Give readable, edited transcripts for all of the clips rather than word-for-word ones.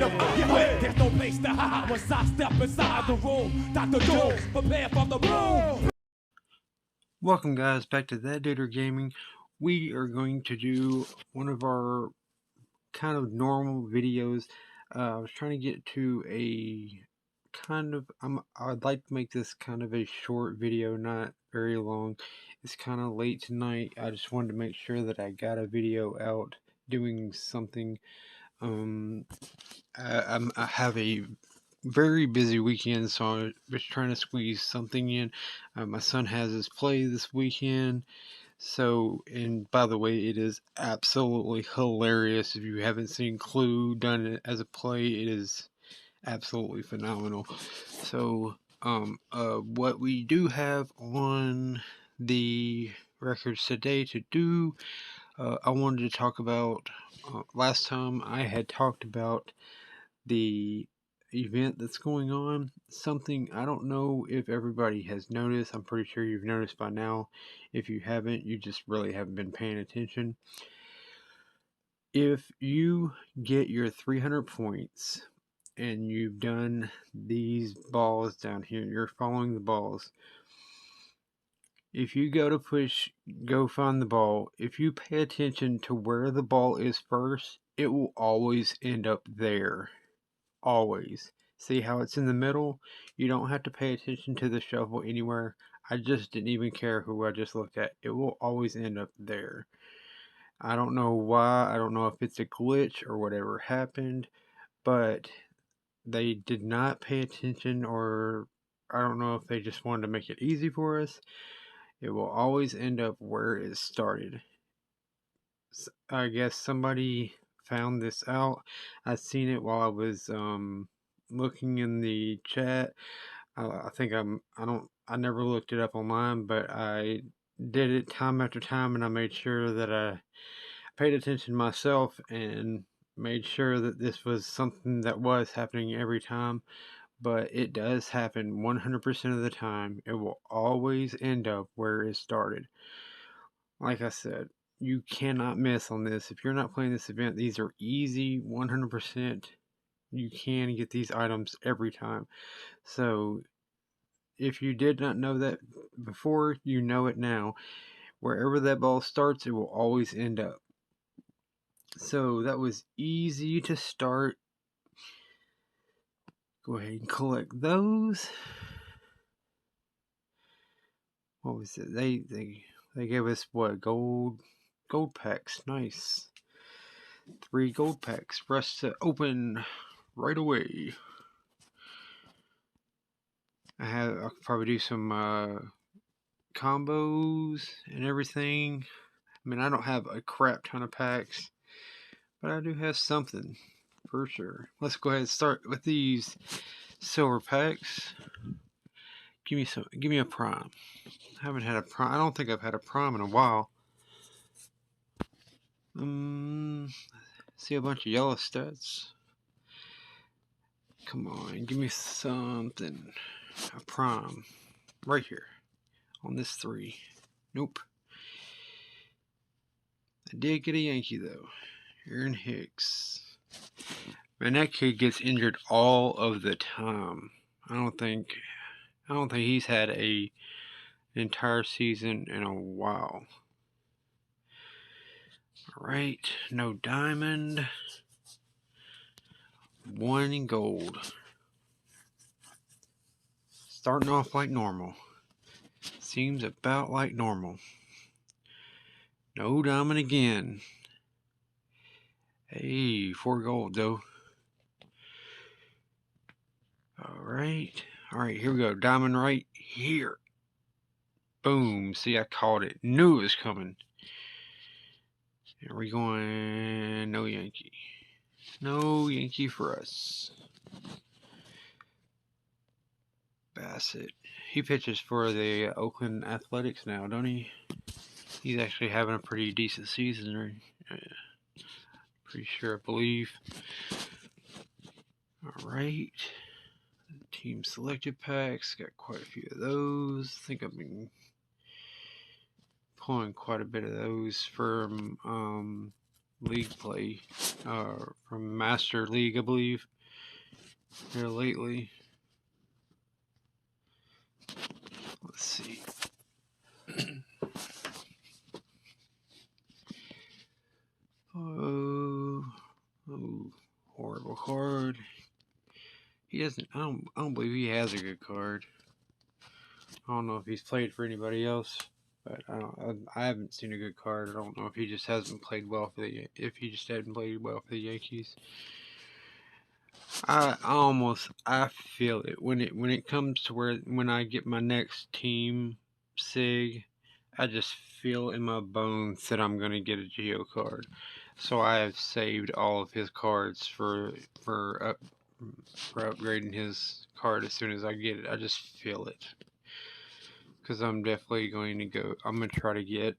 to get wet. There's no place to hide once I step inside the room. Dr. Jones, prepare for the boom. Welcome guys back to That Duder Gaming. We are going to do one of our kind of normal videos. I was trying to get to a kind of, I'd like to make this kind of a short video, not very long. It's kind of late tonight. I just wanted to make sure that I got a video out doing something. I have a very busy weekend, so I was trying to squeeze something in. My son has his play this weekend, so, and by the way, it is absolutely hilarious. If you haven't seen Clue done it as a play, it is absolutely phenomenal. So, what we do have on the records today to do, I wanted to talk about, last time I had talked about the event that's going on. Something I don't know if everybody has noticed. I'm pretty sure you've noticed by now. If you haven't, you just really haven't been paying attention. If you get your 300 points and you've done these balls down here, you're following the balls. If you go to go find the ball, if you pay attention to where the ball is first, it will always end up there. Always. See how it's in the middle? You don't have to pay attention to the shovel anywhere. I just didn't even care who I just looked at. It will always end up there. I don't know why. I don't know if it's a glitch or whatever happened, but they did not pay attention, or I don't know if they just wanted to make it easy for us. It will always end up where it started. I guess somebody found this out. I seen it while I was looking in the chat. I never looked it up online, but I did it time after time, and I made sure that I paid attention myself and made sure that this was something that was happening every time. But it does happen 100% of the time. It will always end up where it started. Like I said, you cannot miss on this. If you're not playing this event, these are easy, 100%. You can get these items every time. So if you did not know that before, you know it now. Wherever that ball starts, it will always end up. So that was easy to start. Go ahead and collect those. What was it? They gave us what, gold packs. Nice. 3 gold packs for us to open right away. I'll probably do some combos and everything. I mean, I don't have a crap ton of packs, but I do have something for sure. Let's go ahead and start with these silver packs. Give me a prime. I haven't had a prime. I don't think I've had a prime in a while. See a bunch of yellow stats. Come on, give me something. A prime. Right here. On this 3. Nope. I did get a Yankee though. Aaron Hicks. Man, that kid gets injured all of the time. I don't think he's had an entire season in a while. Alright, no diamond. 1 in gold. Starting off like normal. Seems about like normal. No diamond again. Hey, 4 gold though. Alright, here we go. Diamond right here. Boom. See, I called it. Knew it was coming. Here we going. No Yankee. No Yankee for us. Bassett. He pitches for the Oakland Athletics now, don't he? He's actually having a pretty decent season. Pretty sure, I believe. Alright. Team selected packs. Got quite a few of those. I think I've been pulling quite a bit of those from league play from Master League, I believe, here lately. Let's see. Oh, horrible card. He doesn't. I don't believe he has a good card. I don't know if he's played for anybody else, but I haven't seen a good card. I don't know if he just hasn't played well for if he just hadn't played well for the Yankees. I feel it when it comes to when I get my next team sig, I just feel in my bones that I'm gonna get a Geo card. So I have saved all of his cards for upgrading his card as soon as I get it. I just feel it. Because I'm definitely going to go. I'm going to try to get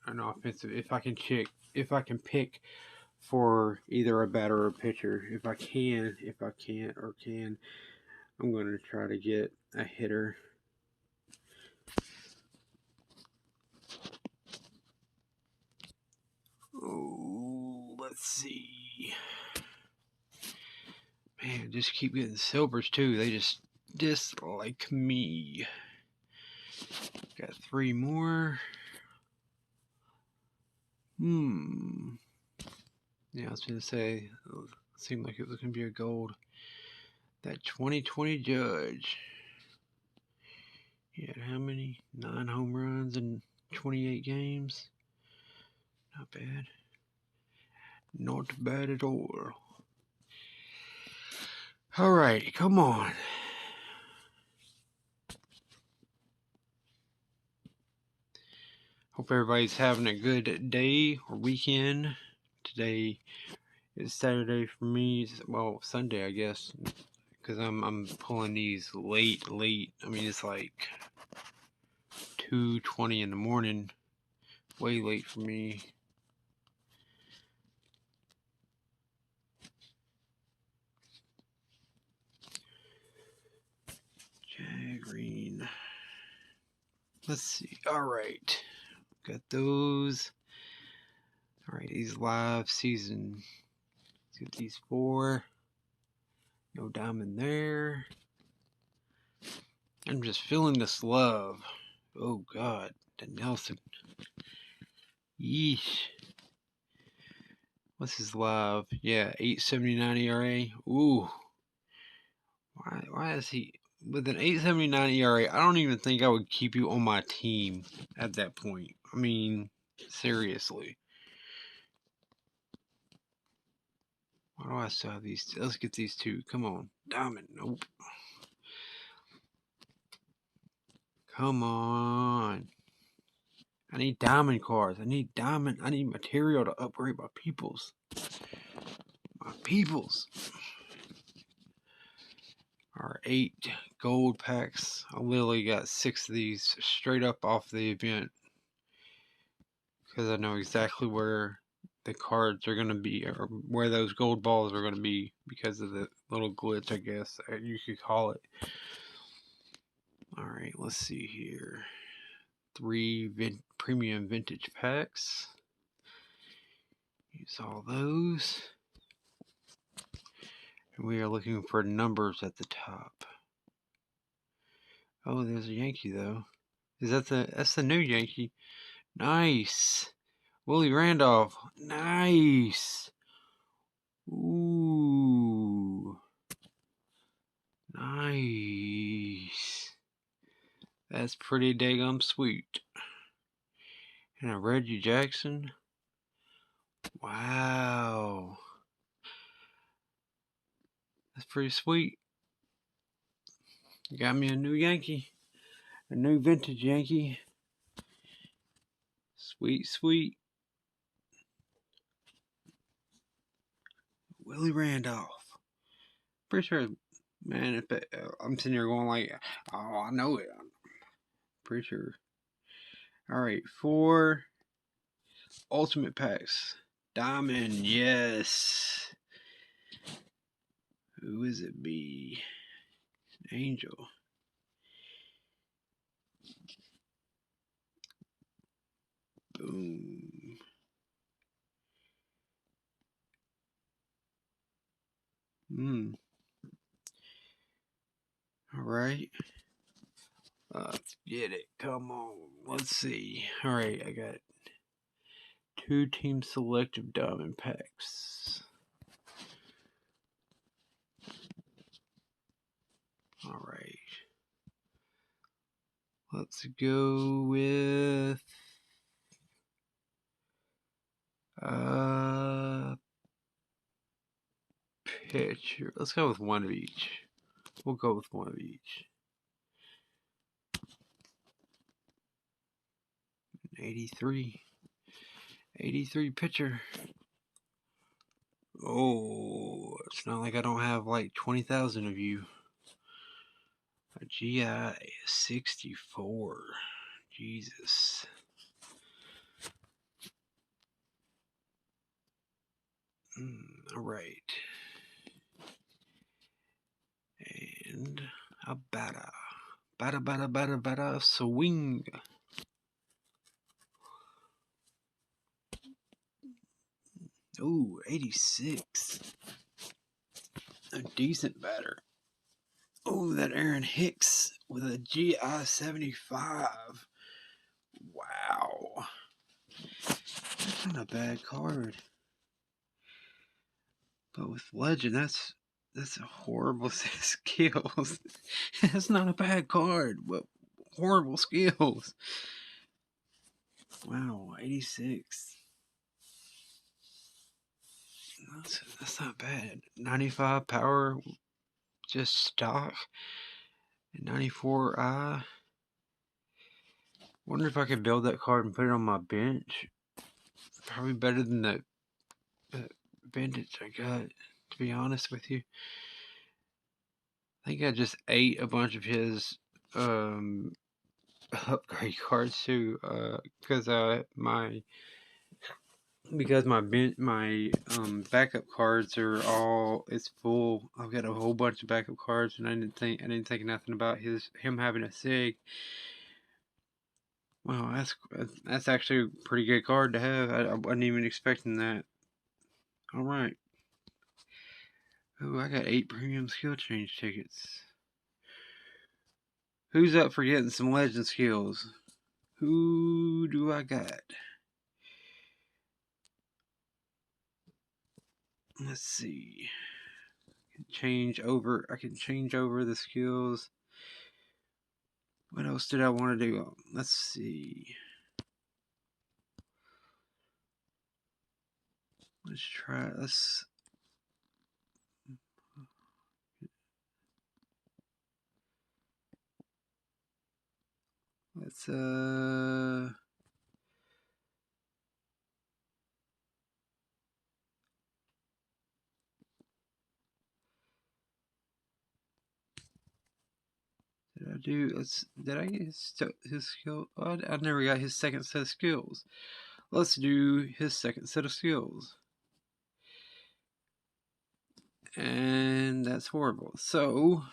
an offensive. If I can pick for either a batter or a pitcher. If I can't or can, I'm going to try to get a hitter. Oh, let's see. Man, just keep getting silvers too. They just dislike me. Got 3 more. Yeah, I was going to say, it seemed like it was going to be a gold. That 2020 Judge. He had how many? 9 home runs in 28 games. Not bad. Not bad at all. Alright, come on. Hope everybody's having a good day or weekend. Today is Saturday for me. Well, Sunday, I guess. Because I'm pulling these late. I mean, it's like 2:20 in the morning. Way late for me. Green. Let's see. Alright. Got those. Alright, these live season. Let's get these 4. No diamond there. I'm just feeling this love. Oh God, the Nelson. Yeesh. What's his live? Yeah, 8.79 ERA. Ooh. Why is he with an 8.79 ERA? I don't even think I would keep you on my team at that point. I mean, seriously. Why do I still have these? Let's get these 2. Come on. Diamond. Nope. Come on. I need diamond cards. I need material to upgrade my peoples. My peoples. Our 8 gold packs. I literally got 6 of these straight up off the event. Because I know exactly where the cards are going to be, or where those gold balls are going to be, because of the little glitch, I guess you could call it. Alright, let's see here. 3 premium vintage packs. Use all those. And we are looking for numbers at the top. Oh, there's a Yankee though. That's the new Yankee? Nice. Willie Randolph. Nice. Ooh. Nice. That's pretty daggum sweet. And a Reggie Jackson. Wow. That's pretty sweet. Got me a new Yankee. A new vintage Yankee. Sweet, sweet. Willie Randolph. Pretty sure, man, if I'm sitting here going like, oh, I know it. I'm pretty sure. Alright, 4 ultimate packs. Diamond, yes. Who is it be? Angel. Boom. Alright. Let's get it. Come on. Let's see. Alright, I got 2 team selective diamond packs. Alright. Let's go with pitcher. Let's go with one of each. We'll go with one of each. 83. 83 pitcher. Oh, it's not like I don't have like 20,000 of you. A GI 64. Jesus. Alright. And a batter. Batter, swing. Ooh, 86. A decent batter. Oh, that Aaron Hicks with a GI 75. Wow. That's not a bad card. But with Legend, that's a horrible set of skills. That's not a bad card, but horrible skills. Wow, 86. That's not bad. 95 power, just stock. 94 eye. Wonder if I could build that card and put it on my bench. Probably better than the vintage I got, to be honest with you. I think I just ate a bunch of his upgrade cards too, because my backup cards are all, it's full. I've got a whole bunch of backup cards, and I didn't think nothing about him having a SIG. Wow, that's actually a pretty good card to have. I wasn't even expecting that. All right. Oh, I got 8 premium skill change tickets. Who's up for getting some legend skills? Who do I got? Let's see. I can change over the skills. What else did I want to do? Let's see. Let's try. Let's did I get his skill? Oh, I never got his second set of skills. Let's do his second set of skills. And that's horrible. So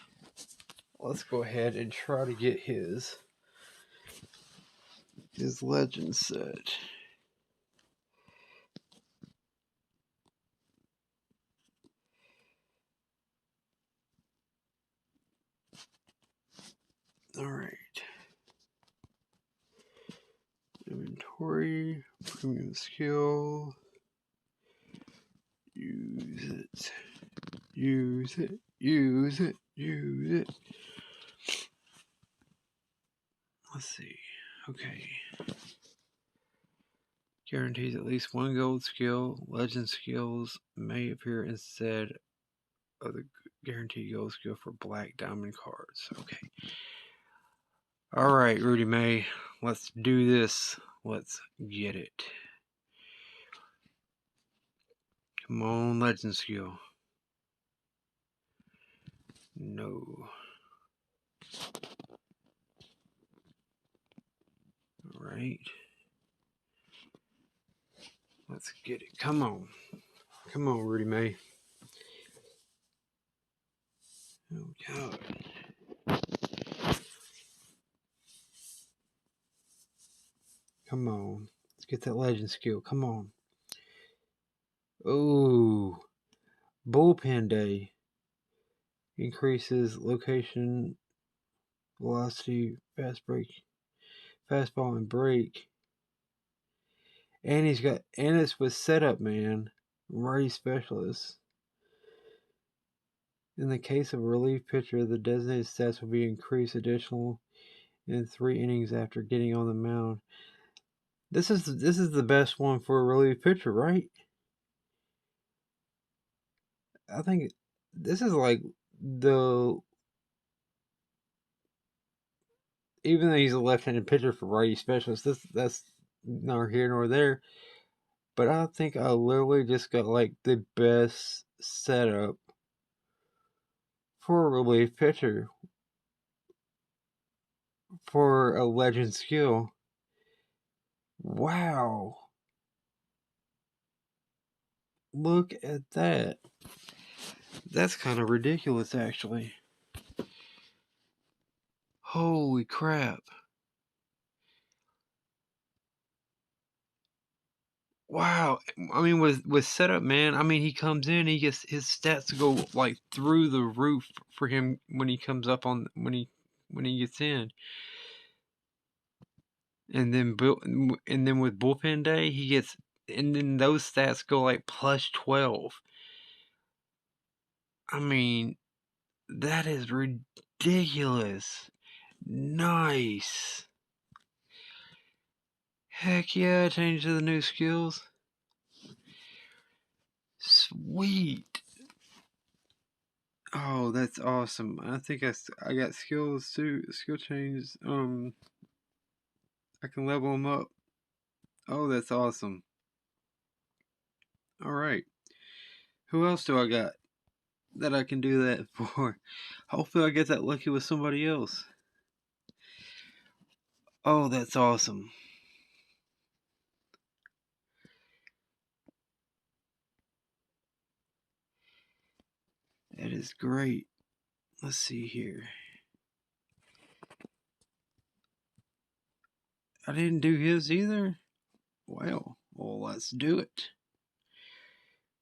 let's go ahead and try to get his legend set. Alright. Inventory, premium skill. Use it. Use it. Use it. Use it. Let's see. Okay. Guarantees at least 1 gold skill. Legend skills may appear instead of the guaranteed gold skill for black diamond cards. Okay. Alright, Rudy May. Let's do this. Let's get it. Come on, legend skill. No. Alright. Let's get it. Come on. Come on, Rudy May. Oh, God. Come on. Let's get that legend skill. Come on. Oh. Bullpen day. increases location, velocity, fastball, and break. And it's with setup, man. Righty specialist. In the case of a relief pitcher, the designated stats will be increased additional in 3 innings after getting on the mound. This is the best one for a relief pitcher, right? I think this is like the, even though he's a left-handed pitcher for righty specialist, that's nor here nor there. But I think I literally just got like the best setup for a relief pitcher for a legend skill. Wow. Look at that. That's kind of ridiculous, actually. Holy crap. Wow. I mean, with setup, man, I mean, he comes in, he gets his stats go like through the roof for him when he comes up on, when he gets in. And then with bullpen day, he gets, and then those stats go like plus 12. I mean, that is ridiculous. Nice. Heck yeah, change to the new skills. Sweet. Oh, that's awesome. I think I got skills too. Skill changes. I can level them up. Oh, that's awesome. All right. Who else do I got that I can do that for? Hopefully I get that lucky with somebody else. Oh, that's awesome. That is great. Let's see here. I didn't do his either? Well, let's do it.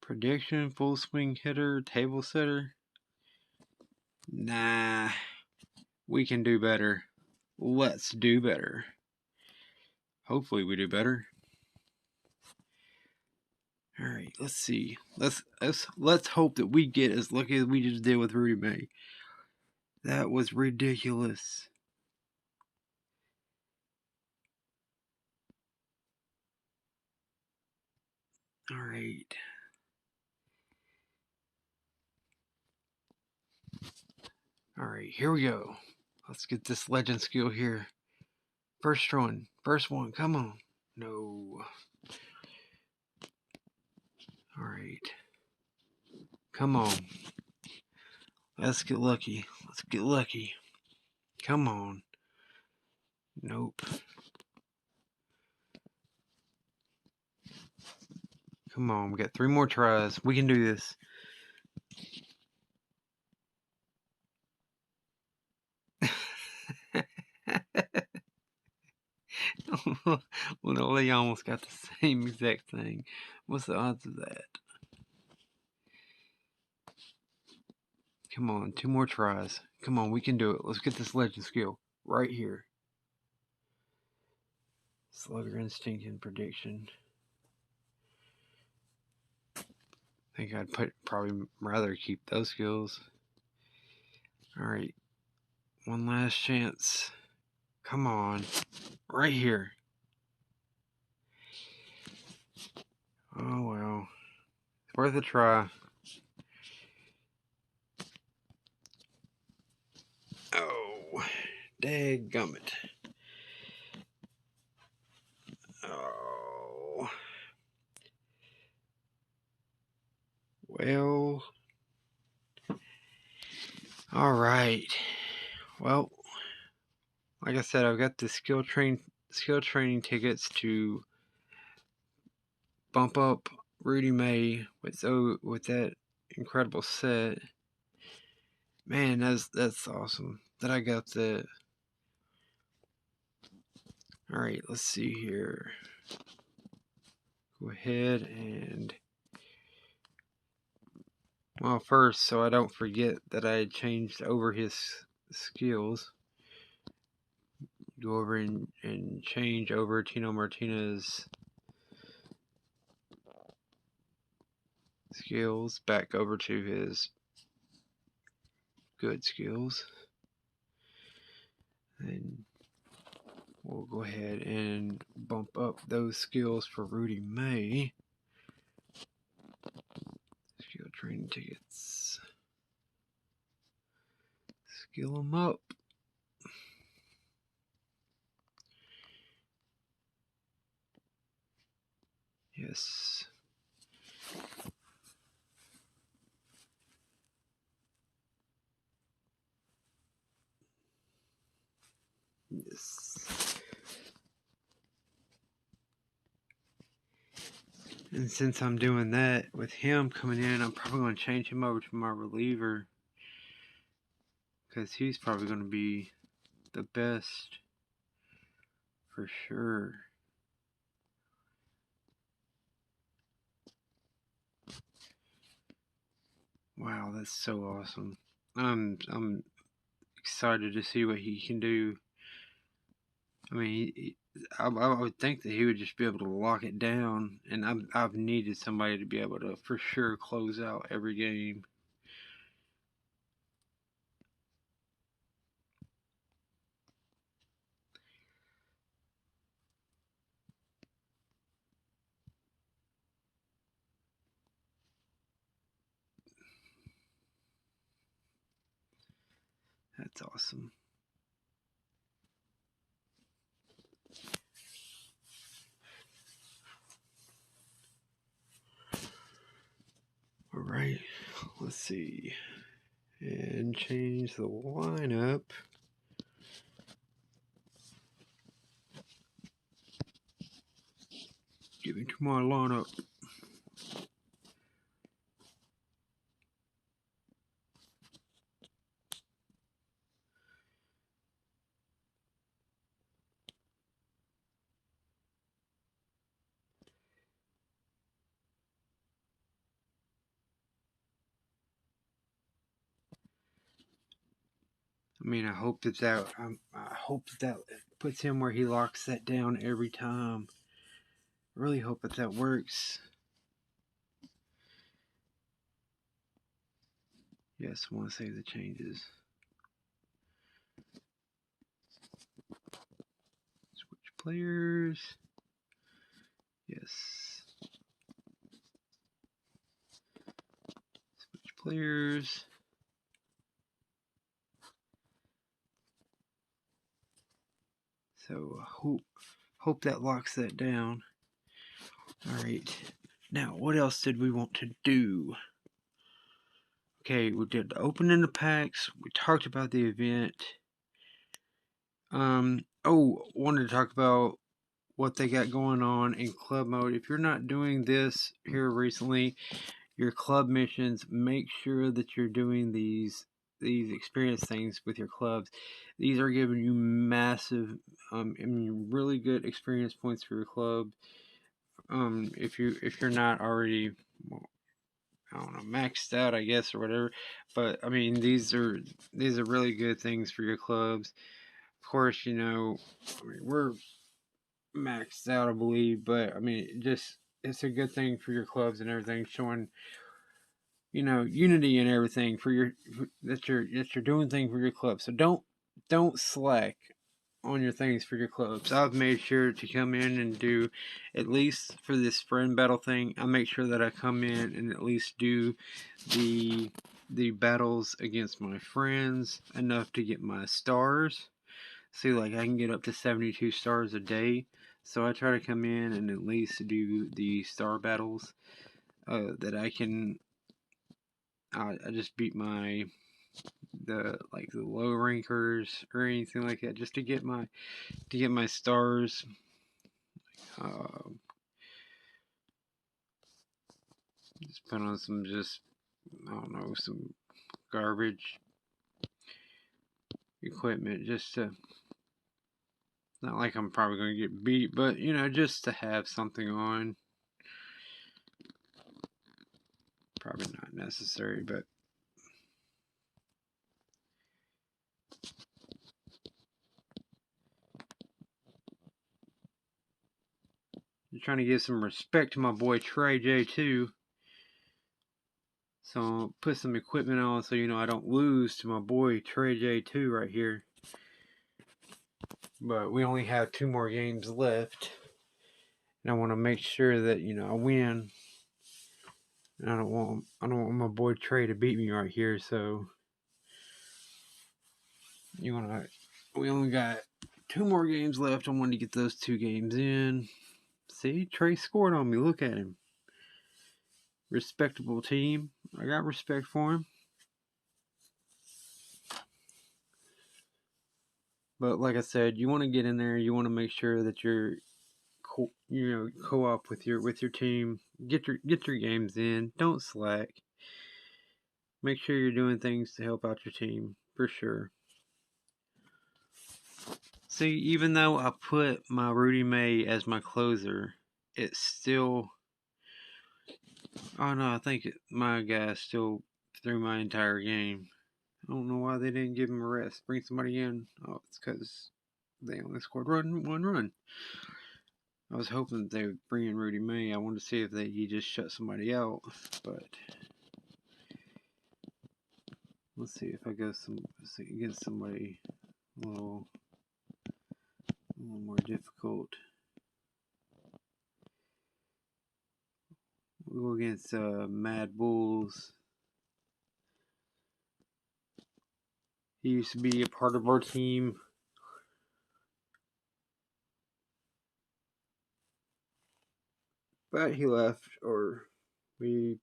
Prediction, full swing hitter, table setter. Nah, we can do better. Let's do better. Hopefully we do better. All right, let's see. Let's hope that we get as lucky as we just did with Rudy May. That was ridiculous. All right. All right, here we go. Let's get this legend skill here. First one, come on. No. All right. Come on. Let's get lucky. Come on. Nope. Come on, we got 3 more tries. We can do this. Well, no, they almost got the same exact thing. What's the odds of that? Come on, 2 more tries. Come on, we can do it. Let's get this legend skill right here. Slugger instinct and prediction. I think I'd probably rather keep those skills. All right, one last chance. Come on, right here. Oh well, it's worth a try. Oh, dadgummit. Oh. Well. Alright. Well, like I said, I've got the skill training tickets to bump up Rudy May with that incredible set. Man, that's awesome that I got that. Alright, let's see here. Go ahead and Well, first, so I don't forget that I changed over his skills. Go over and change over Tino Martinez skills back over to his good skills. And we'll go ahead and bump up those skills for Rudy May. Skill training tickets. Skill them up. Yes. Yes. And since I'm doing that with him coming in, I'm probably going to change him over to my reliever, because he's probably going to be the best for sure. Wow, that's so awesome. I'm excited to see what he can do. I mean, I would think that he would just be able to lock it down, and I've needed somebody to be able to for sure close out every game. That's awesome. All right, let's see. And change the lineup. Get into my lineup. I mean, I hope that puts him where he locks that down every time. I really hope that works. Yes, I want to save the changes. Switch players. Yes. Switch players. So hope that locks that down. Alright. Now, what else did we want to do? Okay, we did the opening the packs. We talked about the event. Wanted to talk about what they got going on in club mode. If you're not doing this here recently, your club missions, make sure that you're doing these experience things with your clubs. These are giving you massive, really good experience points for your club. If you're not already, well, I don't know, maxed out, I guess, or whatever. But I mean, these are really good things for your clubs. Of course, we're maxed out, I believe, but I mean, it's a good thing for your clubs and everything, showing unity and everything that you're doing things for your club. So don't slack on your things for your clubs. I've made sure to come in and do, at least for this friend battle thing, I make sure that I come in and at least do the battles against my friends enough to get my stars. See, like, I can get up to 72 stars a day. So I try to come in and at least do the star battles that I can. I just beat the low rankers or anything like that, just to get my stars. Uh, just put on some, I don't know, some garbage equipment, just to, not like I'm probably going to get beat, but just to have something on. Probably not necessary, but I'm trying to give some respect to my boy Trey J too. So I'll put some equipment on so I don't lose to my boy Trey J2 right here. But we only have 2 more games left. And I want to make sure that, I win. And I don't want my boy Trey to beat me right here, so we only got 2 more games left. I wanted to get those 2 games in. See, Trey scored on me. Look at him. Respectable team. I got respect for him. But like I said, you want to get in there. You want to make sure that you're co-op with your team. Get your games in. Don't slack. Make sure you're doing things to help out your team for sure. See, even though I put my Rudy May as my closer, it's still. Oh no, I think my guy still threw my entire game. I don't know why they didn't give him a rest. Bring somebody in. Oh, it's because they only scored one run. I was hoping that they would bring in Rudy May. I wanted to see if he just shut somebody out, but let's see if I go against somebody a little more difficult. We'll go against Mad Bulls. He used to be a part of our team. But he left, or we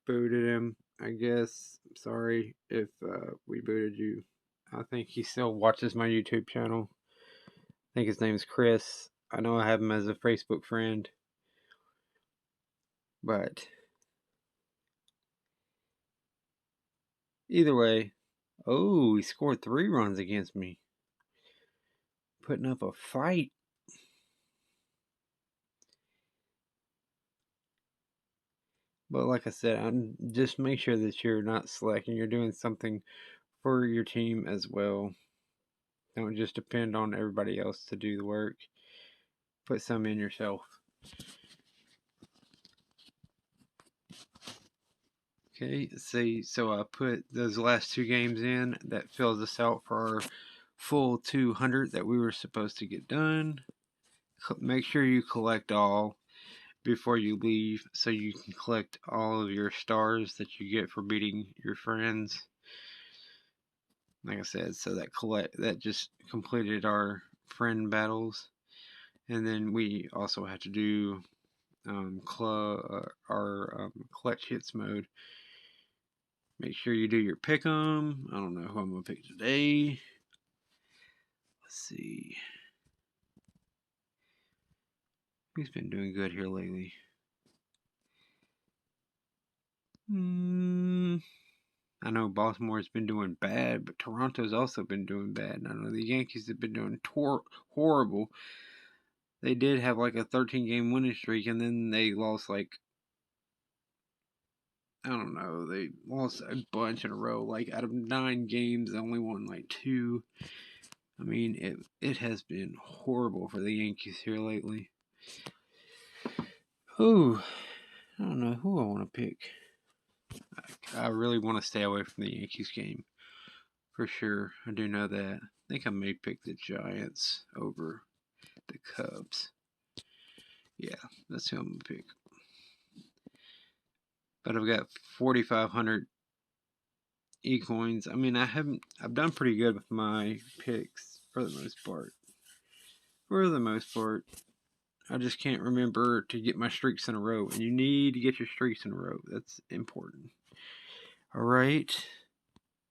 booted him, I guess. Sorry if we booted you. I think he still watches my YouTube channel. I think his name is Chris. I know I have him as a Facebook friend. But either way, oh, he scored 3 runs against me. Putting up a fight. But like I said, just make sure that you're not slacking. You're doing something for your team as well. Don't just depend on everybody else to do the work. Put some in yourself. Okay, see, so I put those last 2 games in. That fills us out for our full 200 that we were supposed to get done. Make sure you collect all before you leave so you can collect all of your stars that you get for beating your friends. Like I said, so that just completed our friend battles. And then we also have to do our clutch hits mode. Make sure you do your pick 'em. I don't know who I'm gonna pick today. Let's see. Who's been doing good here lately? I know Baltimore's been doing bad, but Toronto's also been doing bad. And I know the Yankees have been doing horrible. They did have like a 13-game winning streak, and then they lost I don't know, they lost a bunch in a row. Like out of 9 games, they only won like 2. I mean, it has been horrible for the Yankees here lately. Ooh, I don't know who I want to pick. I really want to stay away from the Yankees game. For sure, I do know that. I think I may pick the Giants over the Cubs. Yeah, that's who I'm going to pick. But I've got 4,500 e-coins. I mean, I've done pretty good with my picks for the most part. For the most part, I just can't remember to get my streaks in a row. And you need to get your streaks in a row. That's important. All right.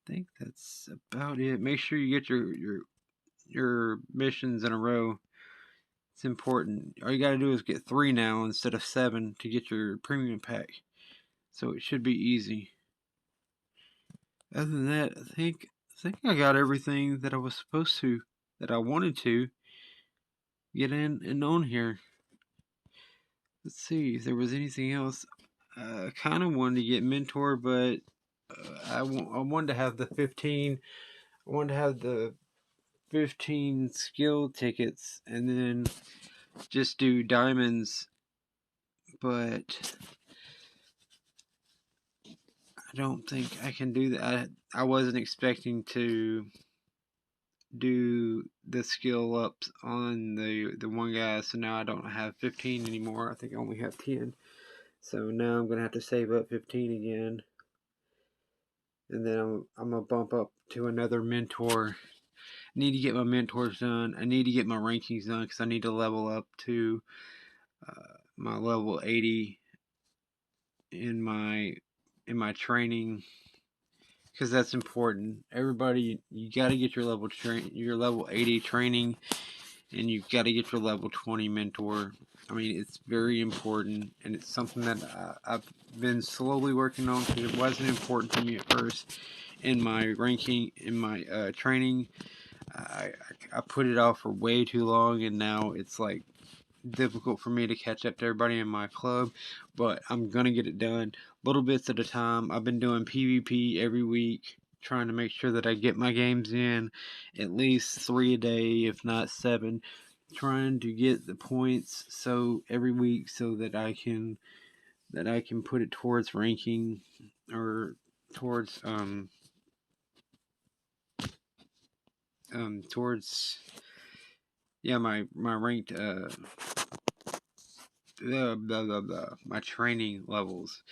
I think that's about it. Make sure you get your missions in a row. It's important. All you got to do is get 3 now instead of 7 to get your premium pack. So it should be easy. Other than that, I think I got everything that I was supposed to, that I wanted to get in and on here. Let's see if there was anything else. kind of wanted to get mentor, but I wanted to have the 15. I wanted to have the 15 skill tickets and then just do diamonds, but I don't think I can do that. I wasn't expecting to do the skill ups on the one guy, so now I don't have 15 anymore. I think I only have 10. So now I'm gonna have to save up 15 again, and then I'm gonna bump up to another mentor. I need to get my mentors done. I need to get my rankings done because I need to level up to my level 80 in my training, because that's important. Everybody, you got to get your level 80 training, and you've got to get your level 20 mentor. I mean, it's very important, and it's something that I've been slowly working on because it wasn't important to me at first in my ranking, in my training. I put it off for way too long, and now it's like difficult for me to catch up to everybody in my club, but I'm gonna get it done little bits at a time. I've been doing PvP every week, trying to make sure that I get my games in at least 3 a day, if not 7, trying to get the points so every week so that I can put it towards ranking, or towards towards my ranked blah, blah, blah, blah, my training levels.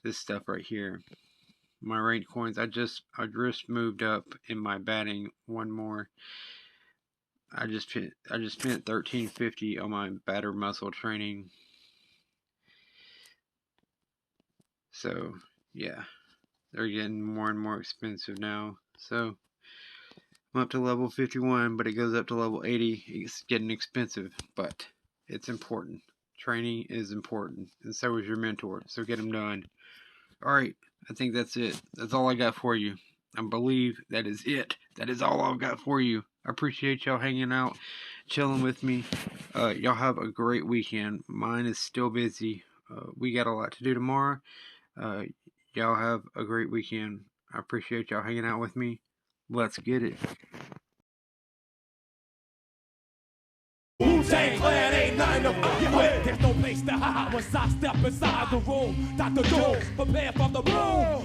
This stuff right here, my ranked coins. I just moved up in my batting one more. I just spent 1350 on my batter muscle training. So yeah, they're getting more and more expensive now. So I'm up to level 51, but it goes up to level 80. It's getting expensive, but it's important. Training is important, and so is your mentor. So get them done. Alright, I think that's it. That's all I got for you. I believe that is it. That is all I've got for you. I appreciate y'all hanging out, chilling with me. Y'all have a great weekend. Mine is still busy. We got a lot to do tomorrow. Y'all have a great weekend. I appreciate y'all hanging out with me. Let's get it. Wu-Tang Clan ain't nothing to fuck with. There's no place to hide once I step inside the room. Dr. Jones, prepare for the boom.